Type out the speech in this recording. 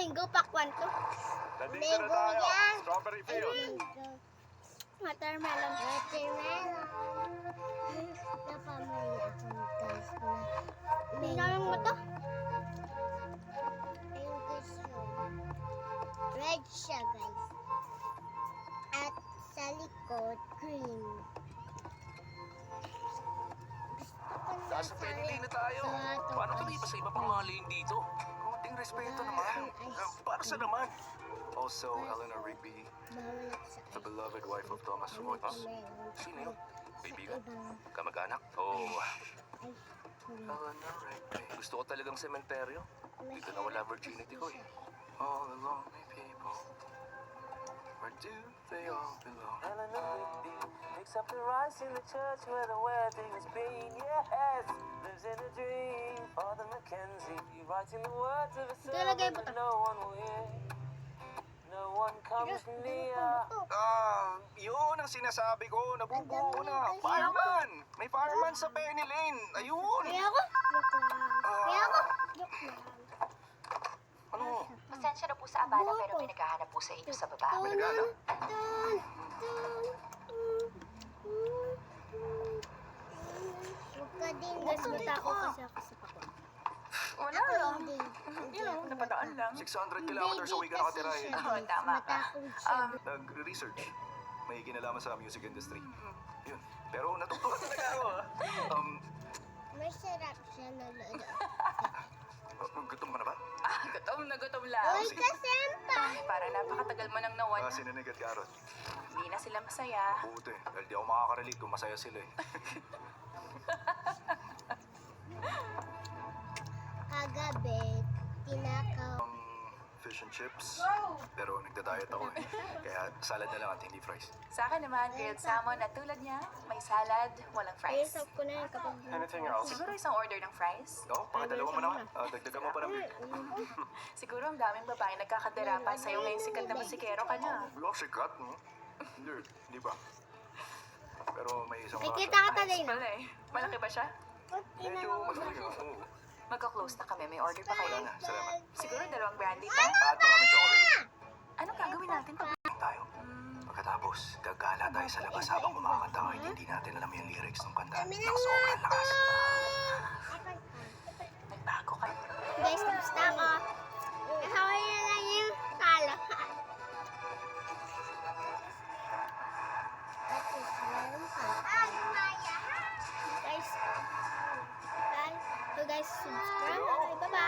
Mango, pakwan to. Nandito na tayo. yan. Strawberry field. Watermelon. Napamali ako guys na Tingnan mo to. ayun guys yun. Red siya guys. At sa likod, green. Gusto ko na Nasa Penny Lane na tayo. Ito, Paano guys. kami iba sa iba pang mga lane dito? Konting respeto naman. Para sa naman. Also, Eleanor Rigby, Bawal ako sa the beloved wife of Thomas Woods. Sino yun? Kaibigan? Kamag-anak? Oh, Eleanor Rigby. Gusto ko talagang sementeryo. Dito nawala virginity ko eh. All along my people. Where do they all belong? Eleanor Rigby picks up the rice in the church where the wedding has been. Yes, lives in a dream. Father Mackenzie writing the words of a Ilalagay sermon mo to. that no one will hear. No one comes near. Yun ang sinasabi ko. Nabubuo na. Fireman! May fireman sa Penny Lane. Ayun! Kaya ako? Joke lang. Kaya ako? Joke lang. Ano? Pasensya na po sa abala pero may naghahanap po sa inyo sa baba. Nagana? Huwag ka din Guys, gusto matako kasi ako sa pakwan. Wala Ako lang. hindi. Hindi Yun, ako napadaan lang. 600 kilometers away ka nakatira eh. Oo, tama ka. Matakot siya. Nag-research. May kinalaman sa music industry. Yun. Pero natutuwa talaga ako. Masarap siya na lolo. Gutom ka na ba? Gutom na gutom lang. Uy, kasempa! Para napakatagal mo nang nawan. Sinanig at karot. Hindi na sila masaya. Buti. Dahil di ako makaka-relate kung masaya sila eh. Kagabi, tinakaw. Fish and chips. Pero nagda-diet ako eh. Kaya salad na lang at hindi fries. Sa akin naman, grilled salmon at tulad niya, may salad, walang fries. Isap ko na yun kapag... Anything else? Siguro isang order ng fries. Oo, pakadalawa mo naman. Dagdagan mo pa ng beer. Siguro ang daming babae nagkakadarapan sa'yo ngayong sikat na musikero ka na. Wala sikat, no? Hindi ba? Pero may isang Nakikita ka Ayos talaga pala eh. Malaki ba siya? Medyo malaki. Oo. Magka-close na kami. May order pa kayo. Wala na, salamat. Siguro dalawang brandy pa. At maraming chocolate. Anong gagawin natin pag... Tayo. Pagkatapos, gagala tayo sa labas habang kumakanta kahit hindi natin alam yung lyrics ng kanta. Nang sobrang lakas. Nagbago ka? Guys, gusto ako. Nakawin na lang yung tala. Guys, so guys, subscribe na kayo. Bye-bye.